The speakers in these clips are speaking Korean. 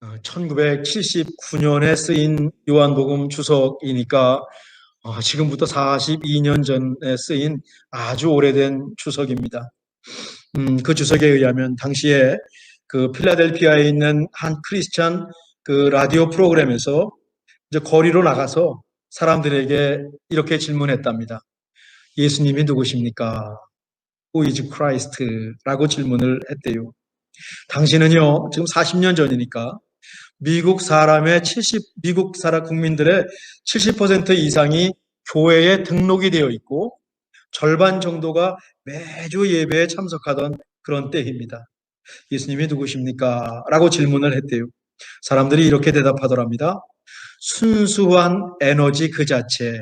1979년에 쓰인 요한복음 주석이니까 지금부터 42년 전에 쓰인 아주 오래된 주석입니다. 그 주석에 의하면 당시에 그 필라델피아에 있는 한 크리스찬 그 라디오 프로그램에서 이제 거리로 나가서 사람들에게 이렇게 질문했답니다. 예수님이 누구십니까? Who is Christ? 라고 질문을 했대요. 당시는요, 지금 40년 전이니까 미국 사람 국민들의 70% 이상이 교회에 등록이 되어 있고 절반 정도가 매주 예배에 참석하던 그런 때입니다. 예수님이 누구십니까? 라고 질문을 했대요. 사람들이 이렇게 대답하더랍니다. 순수한 에너지 그 자체.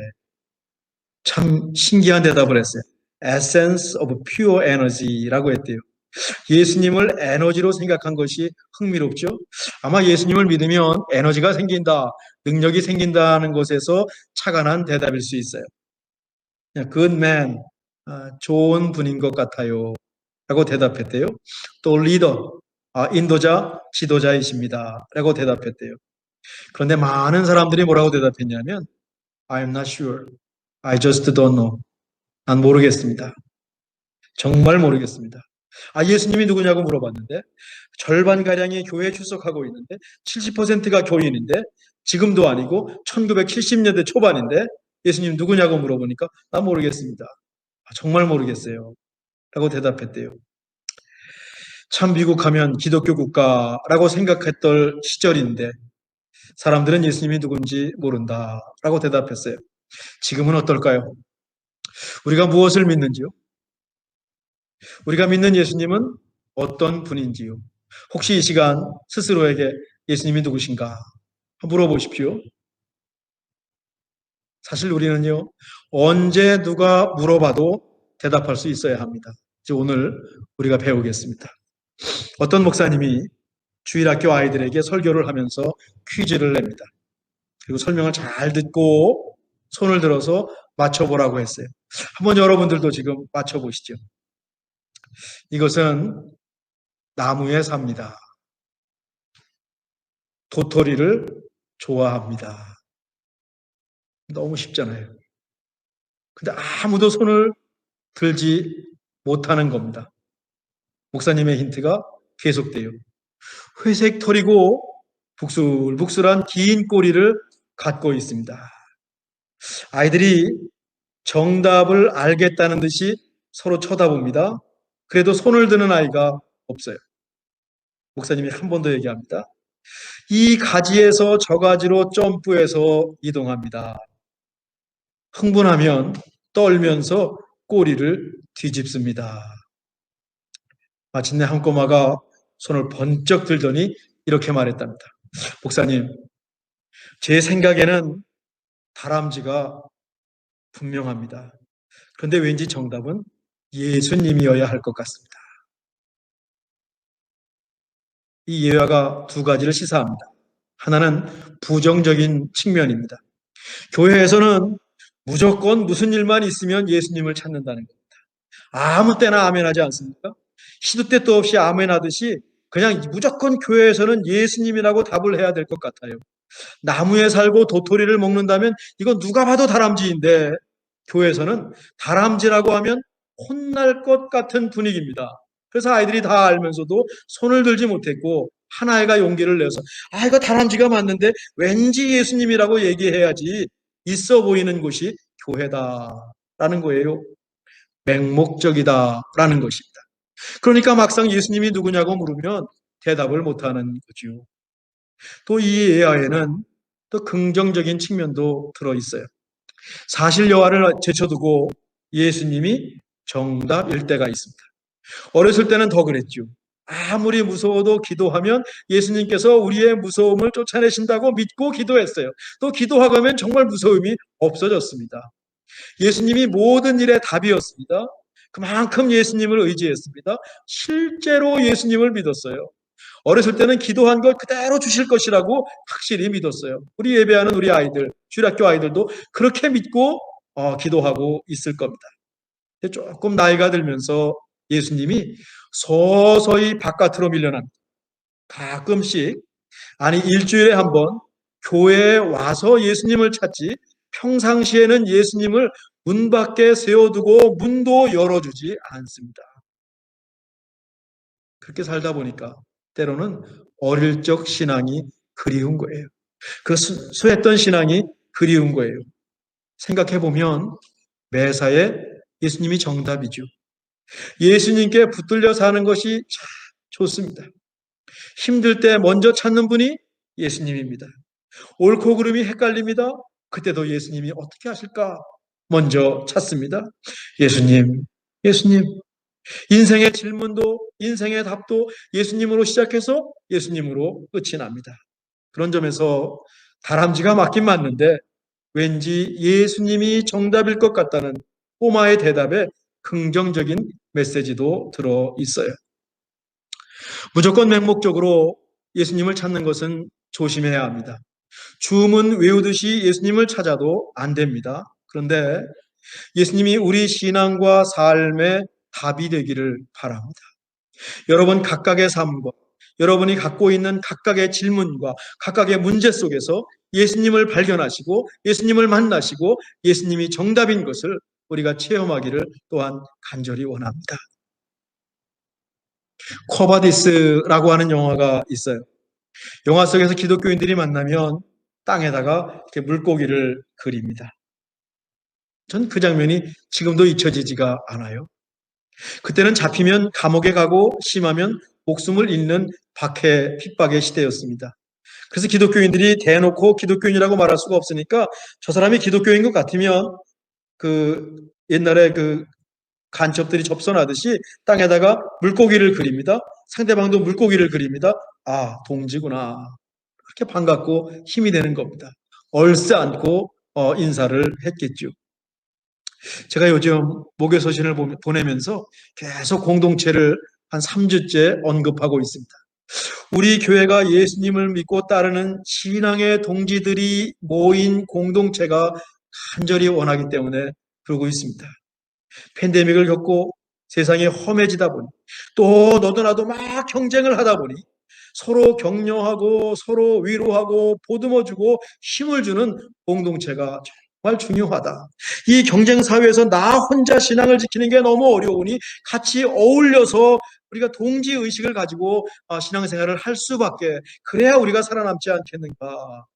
참 신기한 대답을 했어요. Essence of pure energy라고 했대요. 예수님을 에너지로 생각한 것이 흥미롭죠? 아마 예수님을 믿으면 에너지가 생긴다, 능력이 생긴다는 것에서 착안한 대답일 수 있어요. 그냥 good man, 좋은 분인 것 같아요 라고 대답했대요. 또 리더, 인도자, 지도자이십니다 라고 대답했대요. 그런데 많은 사람들이 뭐라고 대답했냐면 I'm not sure, I just don't know. 난 모르겠습니다. 정말 모르겠습니다. 예수님이 누구냐고 물어봤는데 절반가량이 교회에 출석하고 있는데 70%가 교인인데 지금도 아니고 1970년대 초반인데 예수님 누구냐고 물어보니까 나 모르겠습니다. 정말 모르겠어요. 라고 대답했대요. 참 미국 하면 기독교 국가라고 생각했던 시절인데 사람들은 예수님이 누군지 모른다 라고 대답했어요. 지금은 어떨까요? 우리가 무엇을 믿는지요? 우리가 믿는 예수님은 어떤 분인지요? 혹시 이 시간 스스로에게 예수님이 누구신가 물어보십시오. 사실 우리는요, 언제 누가 물어봐도 대답할 수 있어야 합니다. 이제 오늘 우리가 배우겠습니다. 어떤 목사님이 주일학교 아이들에게 설교를 하면서 퀴즈를 냅니다. 그리고 설명을 잘 듣고 손을 들어서 맞춰보라고 했어요. 한번 여러분들도 지금 맞춰보시죠. 이것은 나무에 삽니다. 도토리를 좋아합니다. 너무 쉽잖아요. 근데 아무도 손을 들지 못하는 겁니다. 목사님의 힌트가 계속돼요. 회색 털이고 북슬북슬한 긴 꼬리를 갖고 있습니다. 아이들이 정답을 알겠다는 듯이 서로 쳐다봅니다. 그래도 손을 드는 아이가 없어요. 목사님이 한 번 더 얘기합니다. 이 가지에서 저 가지로 점프해서 이동합니다. 흥분하면 떨면서 꼬리를 뒤집습니다. 마침내 한 꼬마가 손을 번쩍 들더니 이렇게 말했답니다. 목사님, 제 생각에는 다람쥐가 분명합니다. 그런데 왠지 정답은 예수님이어야 할 것 같습니다. 이 예화가 두 가지를 시사합니다. 하나는 부정적인 측면입니다. 교회에서는 무조건 무슨 일만 있으면 예수님을 찾는다는 겁니다. 아무 때나 아멘하지 않습니까? 시도 때도 없이 아멘하듯이 그냥 무조건 교회에서는 예수님이라고 답을 해야 될 것 같아요. 나무에 살고 도토리를 먹는다면 이건 누가 봐도 다람쥐인데 교회에서는 다람쥐라고 하면 혼날 것 같은 분위기입니다. 그래서 아이들이 다 알면서도 손을 들지 못했고 한 아이가 용기를 내서 이거 다람쥐가 맞는데 왠지 예수님이라고 얘기해야지 있어 보이는 곳이 교회다라는 거예요. 맹목적이다라는 것입니다. 그러니까 막상 예수님이 누구냐고 물으면 대답을 못하는 거죠. 또 이 예화에는 또 긍정적인 측면도 들어있어요. 사실 여하를 제쳐두고 예수님이 정답일 때가 있습니다. 어렸을 때는 더 그랬죠. 아무리 무서워도 기도하면 예수님께서 우리의 무서움을 쫓아내신다고 믿고 기도했어요. 또 기도하고 하면 정말 무서움이 없어졌습니다. 예수님이 모든 일의 답이었습니다. 그만큼 예수님을 의지했습니다. 실제로 예수님을 믿었어요. 어렸을 때는 기도한 걸 그대로 주실 것이라고 확실히 믿었어요. 우리 예배하는 우리 아이들, 주일학교 아이들도 그렇게 믿고 기도하고 있을 겁니다. 조금 나이가 들면서 예수님이 서서히 바깥으로 밀려납니다. 가끔씩 아니, 일주일에 한 번 교회에 와서 예수님을 찾지 평상시에는 예수님을 문 밖에 세워두고 문도 열어주지 않습니다. 그렇게 살다 보니까 때로는 어릴 적 신앙이 그리운 거예요. 그 수했던 신앙이 그리운 거예요. 생각해보면 매사에 예수님이 정답이죠. 예수님께 붙들려 사는 것이 참 좋습니다. 힘들 때 먼저 찾는 분이 예수님입니다. 옳고 그름이 헷갈립니다. 그때도 예수님이 어떻게 하실까? 먼저 찾습니다. 예수님, 예수님. 인생의 질문도, 인생의 답도 예수님으로 시작해서 예수님으로 끝이 납니다. 그런 점에서 다람쥐가 맞긴 맞는데 왠지 예수님이 정답일 것 같다는 꼬마의 대답에 긍정적인 메시지도 들어 있어요. 무조건 맹목적으로 예수님을 찾는 것은 조심해야 합니다. 주문 외우듯이 예수님을 찾아도 안 됩니다. 그런데 예수님이 우리 신앙과 삶의 답이 되기를 바랍니다. 여러분 각각의 삶과 여러분이 갖고 있는 각각의 질문과 각각의 문제 속에서 예수님을 발견하시고 예수님을 만나시고 예수님이 정답인 것을 우리가 체험하기를 또한 간절히 원합니다. 코바디스라고 하는 영화가 있어요. 영화 속에서 기독교인들이 만나면 땅에다가 이렇게 물고기를 그립니다. 전 그 장면이 지금도 잊혀지지가 않아요. 그때는 잡히면 감옥에 가고 심하면 목숨을 잃는 박해 핍박의 시대였습니다. 그래서 기독교인들이 대놓고 기독교인이라고 말할 수가 없으니까 저 사람이 기독교인 것 같으면 그 옛날에 그 간첩들이 접선하듯이 땅에다가 물고기를 그립니다. 상대방도 물고기를 그립니다. 아, 동지구나. 그렇게 반갑고 힘이 되는 겁니다. 얼싸안고 인사를 했겠죠. 제가 요즘 목요서신을 보내면서 계속 공동체를 한 3주째 언급하고 있습니다. 우리 교회가 예수님을 믿고 따르는 신앙의 동지들이 모인 공동체가 간절히 원하기 때문에 그러고 있습니다. 팬데믹을 겪고 세상이 험해지다 보니 또 너도 나도 막 경쟁을 하다 보니 서로 격려하고 서로 위로하고 보듬어주고 힘을 주는 공동체가 정말 중요하다. 이 경쟁 사회에서 나 혼자 신앙을 지키는 게 너무 어려우니 같이 어울려서 우리가 동지 의식을 가지고 신앙생활을 할 수밖에, 그래야 우리가 살아남지 않겠는가.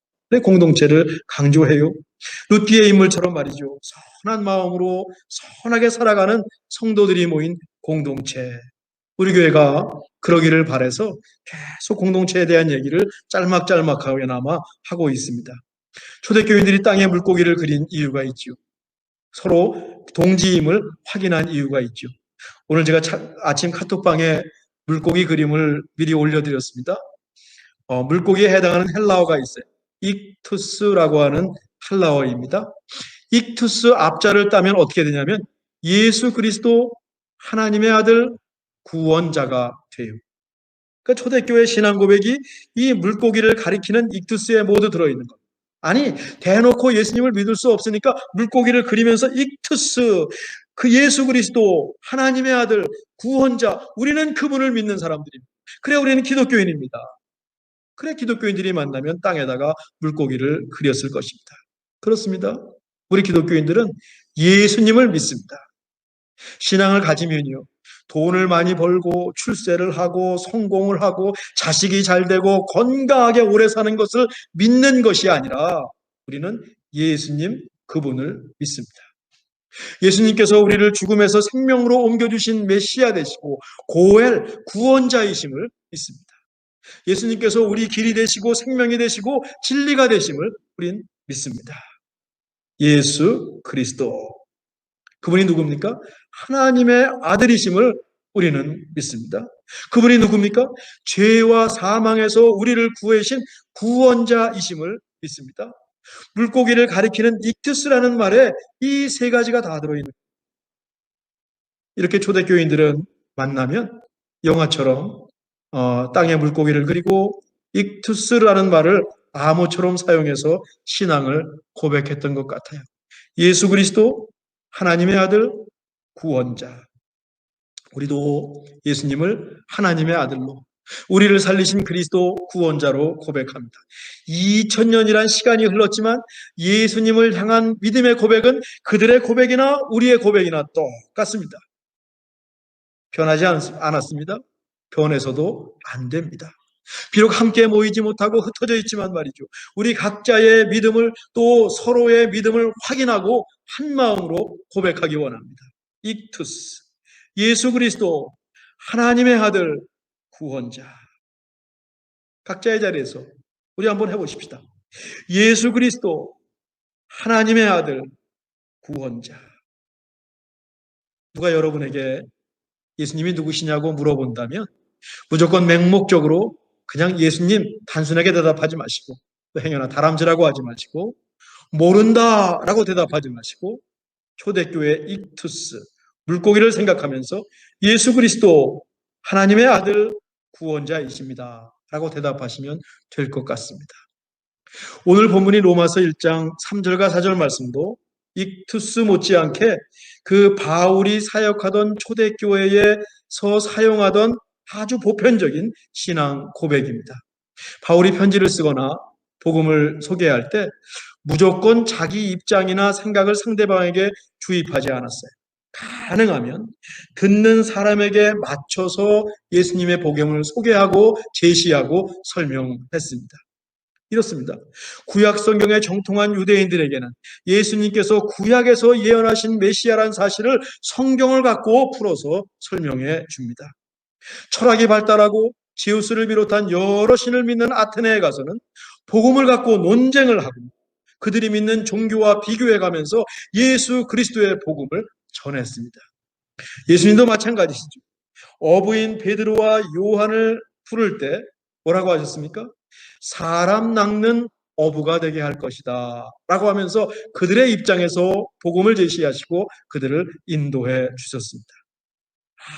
공동체를 강조해요. 룻기의 인물처럼 말이죠. 선한 마음으로 선하게 살아가는 성도들이 모인 공동체. 우리 교회가 그러기를 바라서 계속 공동체에 대한 얘기를 짤막짤막하게나마 하고 있습니다. 초대교인들이 땅에 물고기를 그린 이유가 있죠. 서로 동지임을 확인한 이유가 있죠. 오늘 제가 아침 카톡방에 물고기 그림을 미리 올려드렸습니다. 물고기에 해당하는 헬라어가 있어요. 익투스라고 하는 헬라어입니다. 익투스 앞자를 따면 어떻게 되냐면 예수 그리스도 하나님의 아들 구원자가 돼요. 그러니까 초대교회 신앙 고백이 이 물고기를 가리키는 익투스에 모두 들어있는 겁니다. 아니, 대놓고 예수님을 믿을 수 없으니까 물고기를 그리면서 익투스, 그 예수 그리스도 하나님의 아들 구원자, 우리는 그분을 믿는 사람들입니다. 그래, 우리는 기독교인입니다. 그래, 기독교인들이 만나면 땅에다가 물고기를 그렸을 것입니다. 그렇습니다. 우리 기독교인들은 예수님을 믿습니다. 신앙을 가지면요, 돈을 많이 벌고 출세를 하고 성공을 하고 자식이 잘 되고 건강하게 오래 사는 것을 믿는 것이 아니라 우리는 예수님 그분을 믿습니다. 예수님께서 우리를 죽음에서 생명으로 옮겨주신 메시아 되시고 고엘 구원자이심을 믿습니다. 예수님께서 우리 길이 되시고 생명이 되시고 진리가 되심을 우린 믿습니다. 예수 그리스도, 그분이 누굽니까? 하나님의 아들이심을 우리는 믿습니다. 그분이 누굽니까? 죄와 사망에서 우리를 구해신 구원자이심을 믿습니다. 물고기를 가리키는 익투스라는 말에 이 세 가지가 다 들어있는 거예요. 이렇게 초대교인들은 만나면 영화처럼 땅에 물고기를 그리고 익투스라는 말을 암호처럼 사용해서 신앙을 고백했던 것 같아요. 예수 그리스도 하나님의 아들 구원자. 우리도 예수님을 하나님의 아들로, 우리를 살리신 그리스도 구원자로 고백합니다. 2000년이란 시간이 흘렀지만 예수님을 향한 믿음의 고백은 그들의 고백이나 우리의 고백이나 똑같습니다. 변하지 않았습니다. 변해서도 안 됩니다. 비록 함께 모이지 못하고 흩어져 있지만 말이죠. 우리 각자의 믿음을 또 서로의 믿음을 확인하고 한 마음으로 고백하기 원합니다. 익투스, 예수 그리스도 하나님의 아들 구원자. 각자의 자리에서 우리 한번 해보십시다. 예수 그리스도 하나님의 아들 구원자. 누가 여러분에게 예수님이 누구시냐고 물어본다면 무조건 맹목적으로 그냥 예수님 단순하게 대답하지 마시고 또 행여나 다람쥐라고 하지 마시고 모른다라고 대답하지 마시고 초대교회 익투스 물고기를 생각하면서 예수 그리스도 하나님의 아들 구원자이십니다 라고 대답하시면 될 것 같습니다. 오늘 본문이 로마서 1장 3절과 4절 말씀도 익투스 못지않게 그 바울이 사역하던 초대교회에서 사용하던 아주 보편적인 신앙 고백입니다. 바울이 편지를 쓰거나 복음을 소개할 때 무조건 자기 입장이나 생각을 상대방에게 주입하지 않았어요. 가능하면 듣는 사람에게 맞춰서 예수님의 복음을 소개하고 제시하고 설명했습니다. 이렇습니다. 구약 성경에 정통한 유대인들에게는 예수님께서 구약에서 예언하신 메시아라는 사실을 성경을 갖고 풀어서 설명해 줍니다. 철학이 발달하고 제우스를 비롯한 여러 신을 믿는 아테네에 가서는 복음을 갖고 논쟁을 하고 그들이 믿는 종교와 비교해가면서 예수 그리스도의 복음을 전했습니다. 예수님도 마찬가지시죠. 어부인 베드로와 요한을 부를 때 뭐라고 하셨습니까? 사람 낚는 어부가 되게 할 것이다 라고 하면서 그들의 입장에서 복음을 제시하시고 그들을 인도해 주셨습니다.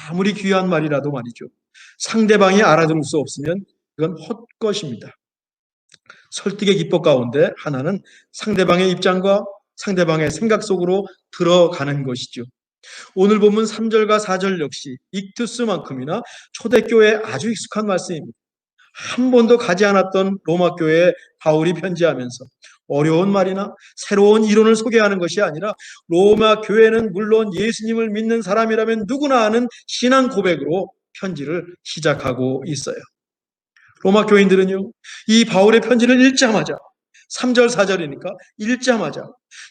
아무리 귀한 말이라도 말이죠. 상대방이 알아들을 수 없으면 그건 헛것입니다. 설득의 기법 가운데 하나는 상대방의 입장과 상대방의 생각 속으로 들어가는 것이죠. 오늘 본문 3절과 4절 역시 익투스만큼이나 초대교회에 아주 익숙한 말씀입니다. 한 번도 가지 않았던 로마 교회에 바울이 편지하면서 어려운 말이나 새로운 이론을 소개하는 것이 아니라 로마 교회는 물론 예수님을 믿는 사람이라면 누구나 아는 신앙 고백으로 편지를 시작하고 있어요. 로마 교인들은요, 이 바울의 편지를 읽자마자 3절, 4절이니까 읽자마자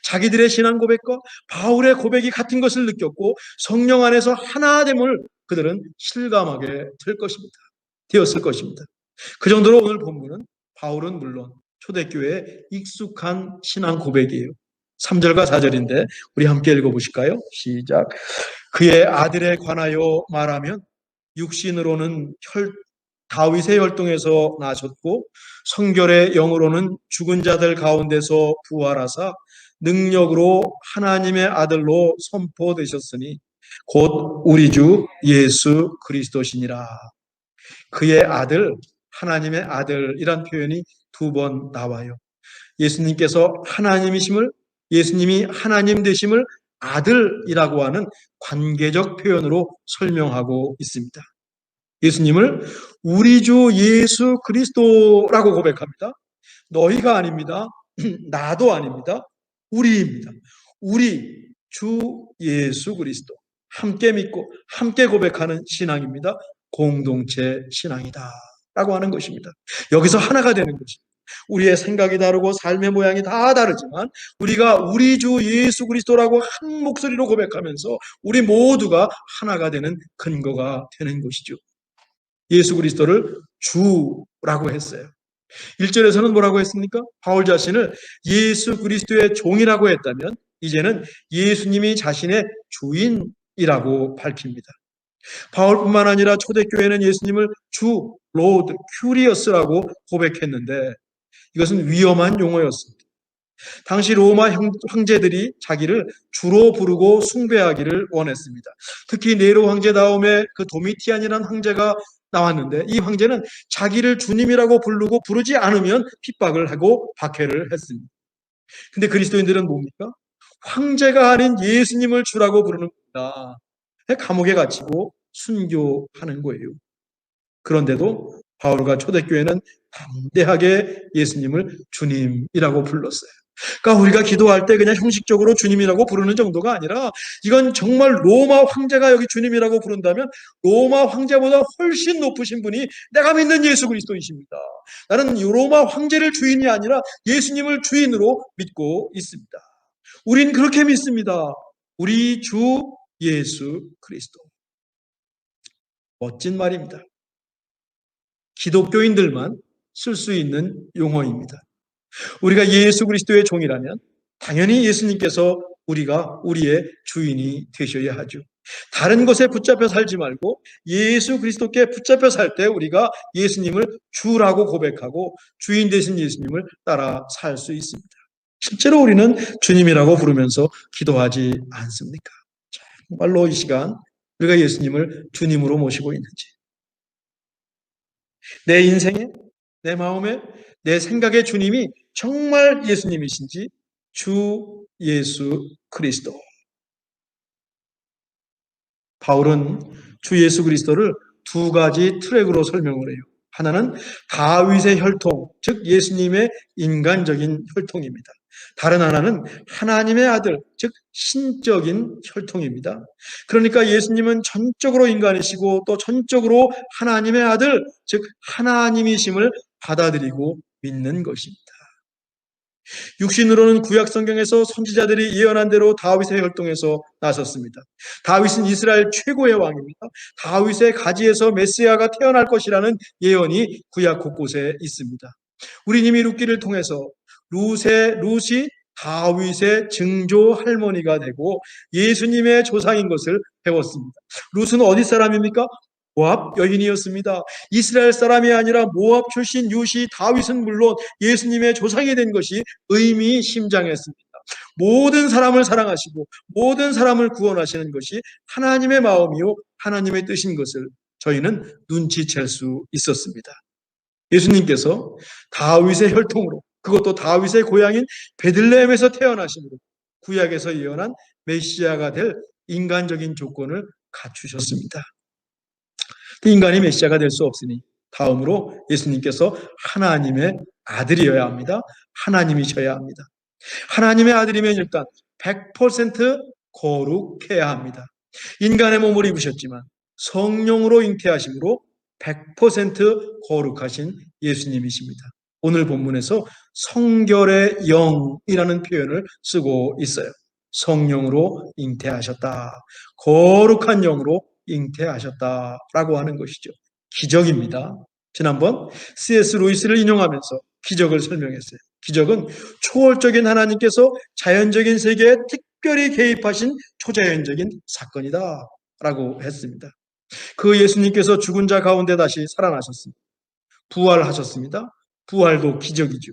자기들의 신앙 고백과 바울의 고백이 같은 것을 느꼈고 성령 안에서 하나됨을 그들은 실감하게 되었을 것입니다. 그 정도로 오늘 본문은 바울은 물론 초대교회에 익숙한 신앙 고백이에요. 3절과 4절인데 우리 함께 읽어보실까요? 시작. 그의 아들에 관하여 말하면 육신으로는 다윗의 혈통에서 나셨고 성결의 영으로는 죽은 자들 가운데서 부활하사 능력으로 하나님의 아들로 선포되셨으니 곧 우리 주 예수 그리스도시니라. 그의 아들, 하나님의 아들이란 표현이 2번 나와요. 예수님께서 예수님이 하나님 되심을 아들이라고 하는 관계적 표현으로 설명하고 있습니다. 예수님을 우리 주 예수 그리스도라고 고백합니다. 너희가 아닙니다. 나도 아닙니다. 우리입니다. 우리 주 예수 그리스도. 함께 믿고 함께 고백하는 신앙입니다. 공동체 신앙이다 라고 하는 것입니다. 여기서 하나가 되는 것입니다. 우리의 생각이 다르고 삶의 모양이 다 다르지만 우리가 우리 주 예수 그리스도라고 한 목소리로 고백하면서 우리 모두가 하나가 되는 근거가 되는 것이죠. 예수 그리스도를 주라고 했어요. 1절에서는 뭐라고 했습니까? 바울 자신을 예수 그리스도의 종이라고 했다면 이제는 예수님이 자신의 주인이라고 밝힙니다. 바울뿐만 아니라 초대교회는 예수님을 주, 로드, 큐리어스라고 고백했는데 이것은 위험한 용어였습니다. 당시 로마 황제들이 자기를 주로 부르고 숭배하기를 원했습니다. 특히 네로 황제 다음에 그 도미티안이라는 황제가 나왔는데 이 황제는 자기를 주님이라고 부르지 않으면 핍박을 하고 박해를 했습니다. 근데 그리스도인들은 뭡니까? 황제가 아닌 예수님을 주라고 부르는 겁니다. 감옥에 갇히고 순교하는 거예요. 그런데도 바울과 초대교회는 담대하게 예수님을 주님이라고 불렀어요. 그러니까 우리가 기도할 때 그냥 형식적으로 주님이라고 부르는 정도가 아니라 이건 정말 로마 황제가 여기 주님이라고 부른다면 로마 황제보다 훨씬 높으신 분이 내가 믿는 예수 그리스도이십니다. 나는 로마 황제를 주인이 아니라 예수님을 주인으로 믿고 있습니다. 우린 그렇게 믿습니다. 우리 주 예수 그리스도. 멋진 말입니다. 기독교인들만 쓸 수 있는 용어입니다. 우리가 예수 그리스도의 종이라면 당연히 예수님께서 우리의 주인이 되셔야 하죠. 다른 것에 붙잡혀 살지 말고 예수 그리스도께 붙잡혀 살 때 우리가 예수님을 주라고 고백하고 주인 되신 예수님을 따라 살 수 있습니다. 실제로 우리는 주님이라고 부르면서 기도하지 않습니까? 정말로 이 시간 우리가 예수님을 주님으로 모시고 있는지, 내 인생에, 내 마음에, 내 생각의 주님이 정말 예수님이신지, 주 예수 그리스도. 바울은 주 예수 그리스도를 두 가지 트랙으로 설명을 해요. 하나는 다윗의 혈통, 즉 예수님의 인간적인 혈통입니다. 다른 하나는 하나님의 아들, 즉 신적인 혈통입니다. 그러니까 예수님은 전적으로 인간이시고 또 전적으로 하나님의 아들, 즉 하나님이심을 받아들이고 믿는 것입니다. 육신으로는 구약 성경에서 선지자들이 예언한 대로 다윗의 혈통에서 나섰습니다. 다윗은 이스라엘 최고의 왕입니다. 다윗의 가지에서 메시아가 태어날 것이라는 예언이 구약 곳곳에 있습니다. 우리 이미 룻기를 통해서 룻이 다윗의 증조 할머니가 되고 예수님의 조상인 것을 배웠습니다. 룻은 어디 사람입니까? 모압 여인이었습니다. 이스라엘 사람이 아니라 모압 출신 룻이 다윗은 물론 예수님의 조상이 된 것이 의미심장했습니다. 모든 사람을 사랑하시고 모든 사람을 구원하시는 것이 하나님의 마음이요 하나님의 뜻인 것을 저희는 눈치챌 수 있었습니다. 예수님께서 다윗의 혈통으로, 그것도 다윗의 고향인 베들레헴에서 태어나심으로 구약에서 예언한 메시아가 될 인간적인 조건을 갖추셨습니다. 인간이 메시아가 될 수 없으니 다음으로 예수님께서 하나님의 아들이어야 합니다. 하나님이셔야 합니다. 하나님의 아들이면 일단 100% 거룩해야 합니다. 인간의 몸을 입으셨지만 성령으로 잉태하심으로 100% 거룩하신 예수님이십니다. 오늘 본문에서 성결의 영이라는 표현을 쓰고 있어요. 성령으로 잉태하셨다. 거룩한 영으로 잉태하셨다라고 하는 것이죠. 기적입니다. 지난번 C.S. 루이스를 인용하면서 기적을 설명했어요. 기적은 초월적인 하나님께서 자연적인 세계에 특별히 개입하신 초자연적인 사건이다 라고 했습니다. 그 예수님께서 죽은 자 가운데 다시 살아나셨습니다. 부활하셨습니다. 부활도 기적이죠.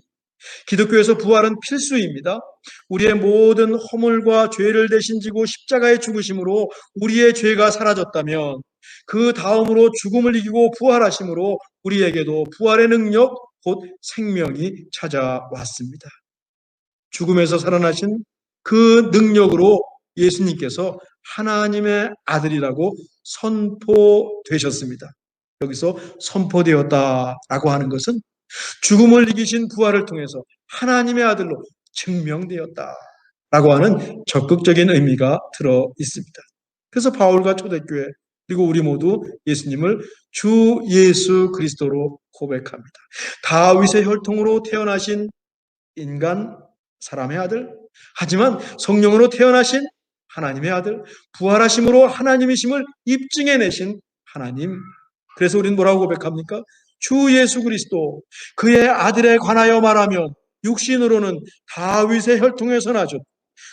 기독교에서 부활은 필수입니다. 우리의 모든 허물과 죄를 대신 지고 십자가에 죽으심으로 우리의 죄가 사라졌다면 그 다음으로 죽음을 이기고 부활하심으로 우리에게도 부활의 능력, 곧 생명이 찾아왔습니다. 죽음에서 살아나신 그 능력으로 예수님께서 하나님의 아들이라고 선포되셨습니다. 여기서 선포되었다라고 하는 것은 죽음을 이기신 부활을 통해서 하나님의 아들로 증명되었다라고 하는 적극적인 의미가 들어 있습니다. 그래서 바울과 초대교회 그리고 우리 모두 예수님을 주 예수 그리스도로 고백합니다. 다윗의 혈통으로 태어나신 인간, 사람의 아들, 하지만 성령으로 태어나신 하나님의 아들, 부활하심으로 하나님이심을 입증해내신 하나님. 그래서 우리는 뭐라고 고백합니까? 주 예수 그리스도, 그의 아들에 관하여 말하면 육신으로는 다윗의 혈통에서 나셨고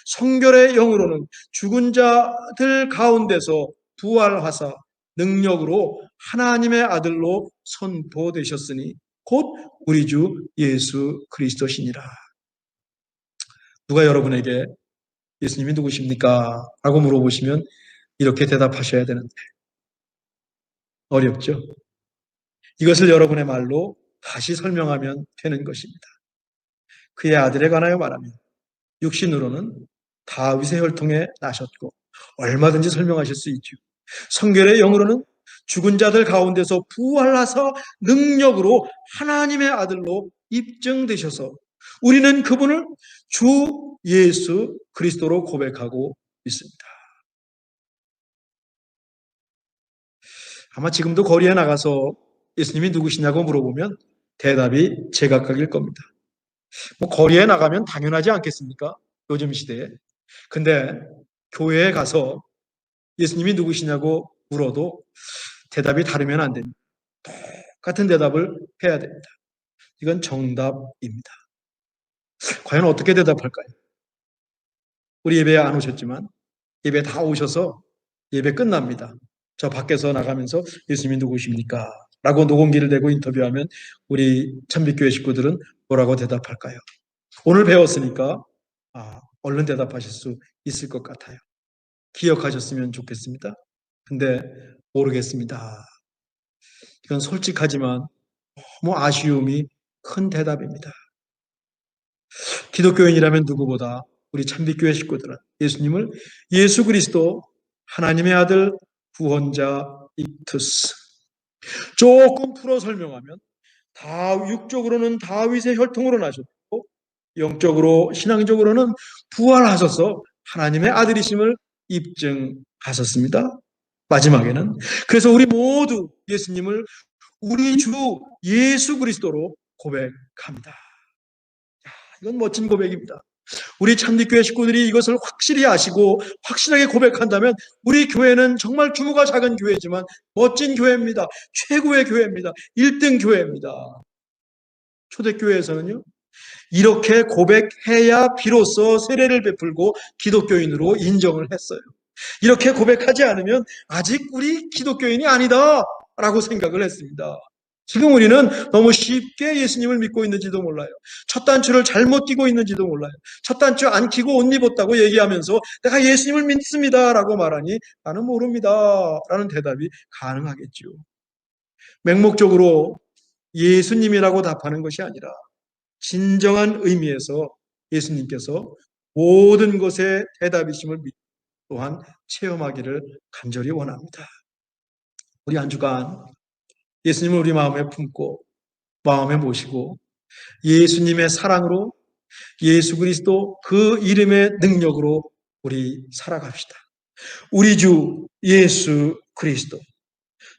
성결의 영으로는 죽은 자들 가운데서 부활하사 능력으로 하나님의 아들로 선포되셨으니 곧 우리 주 예수 그리스도시니라. 누가 여러분에게 예수님이 누구십니까? 라고 물어보시면 이렇게 대답하셔야 되는데 어렵죠? 이것을 여러분의 말로 다시 설명하면 되는 것입니다. 그의 아들에 관하여 말하면 육신으로는 다윗의 혈통에 나셨고 얼마든지 설명하실 수 있죠. 성결의 영으로는 죽은 자들 가운데서 부활하사 능력으로 하나님의 아들로 입증되셔서 우리는 그분을 주 예수 그리스도로 고백하고 있습니다. 아마 지금도 거리에 나가서 예수님이 누구시냐고 물어보면 대답이 제각각일 겁니다. 뭐 거리에 나가면 당연하지 않겠습니까? 요즘 시대에. 근데 교회에 가서 예수님이 누구시냐고 물어도 대답이 다르면 안 됩니다. 똑같은 대답을 해야 됩니다. 이건 정답입니다. 과연 어떻게 대답할까요? 우리 예배에 안 오셨지만 예배 다 오셔서 예배 끝납니다. 저 밖에서 나가면서 예수님이 누구십니까? 라고 녹음기를 대고 인터뷰하면 우리 참빛교회 식구들은 뭐라고 대답할까요? 오늘 배웠으니까 얼른 대답하실 수 있을 것 같아요. 기억하셨으면 좋겠습니다. 근데 모르겠습니다. 이건 솔직하지만 너무 아쉬움이 큰 대답입니다. 기독교인이라면 누구보다 우리 참빛교회 식구들은 예수님을 예수 그리스도 하나님의 아들 구원자 이투스 조금 풀어 설명하면 육적으로는 다윗의 혈통으로 나셨고 영적으로 신앙적으로는 부활하셔서 하나님의 아들이심을 입증하셨습니다. 마지막에는 그래서 우리 모두 예수님을 우리 주 예수 그리스도로 고백합니다. 이건 멋진 고백입니다. 우리 참빛교회 식구들이 이것을 확실히 아시고 확실하게 고백한다면 우리 교회는 정말 규모가 작은 교회지만 멋진 교회입니다. 최고의 교회입니다. 1등 교회입니다. 초대교회에서는요, 이렇게 고백해야 비로소 세례를 베풀고 기독교인으로 인정을 했어요. 이렇게 고백하지 않으면 아직 우리 기독교인이 아니다 라고 생각을 했습니다. 지금 우리는 너무 쉽게 예수님을 믿고 있는지도 몰라요. 첫 단추를 잘못 끼고 있는지도 몰라요. 첫 단추 안 끼고 옷 입었다고 얘기하면서 내가 예수님을 믿습니다 라고 말하니 나는 모릅니다 라는 대답이 가능하겠죠. 맹목적으로 예수님이라고 답하는 것이 아니라 진정한 의미에서 예수님께서 모든 것의 대답이심을 또한 체험하기를 간절히 원합니다. 우리 한 주간 예수님을 우리 마음에 품고 마음에 모시고 예수님의 사랑으로 예수 그리스도 그 이름의 능력으로 우리 살아갑시다. 우리 주 예수 그리스도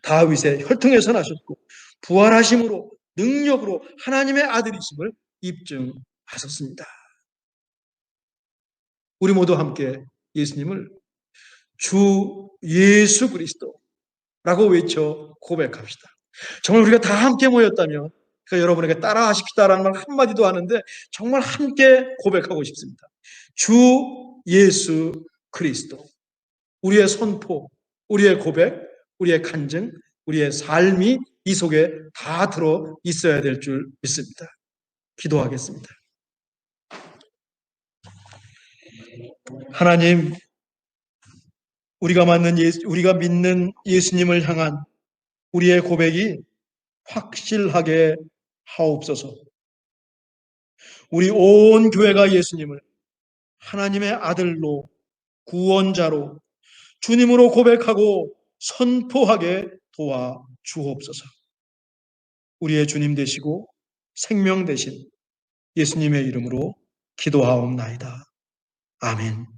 다윗의 혈통에서 나셨고 부활하심으로 능력으로 하나님의 아들이심을 입증하셨습니다. 우리 모두 함께 예수님을 주 예수 그리스도라고 외쳐 고백합시다. 정말 우리가 다 함께 모였다면 그러니까 여러분에게 따라 하십시다라는 말 한마디도 하는데 정말 함께 고백하고 싶습니다. 주 예수 그리스도. 우리의 선포, 우리의 고백, 우리의 간증, 우리의 삶이 이 속에 다 들어 있어야 될 줄 믿습니다. 기도하겠습니다. 하나님, 우리가 믿는 예수님을 향한 우리의 고백이 확실하게 하옵소서. 우리 온 교회가 예수님을 하나님의 아들로 구원자로 주님으로 고백하고 선포하게 도와 주옵소서. 우리의 주님 되시고 생명 되신 예수님의 이름으로 기도하옵나이다. 아멘.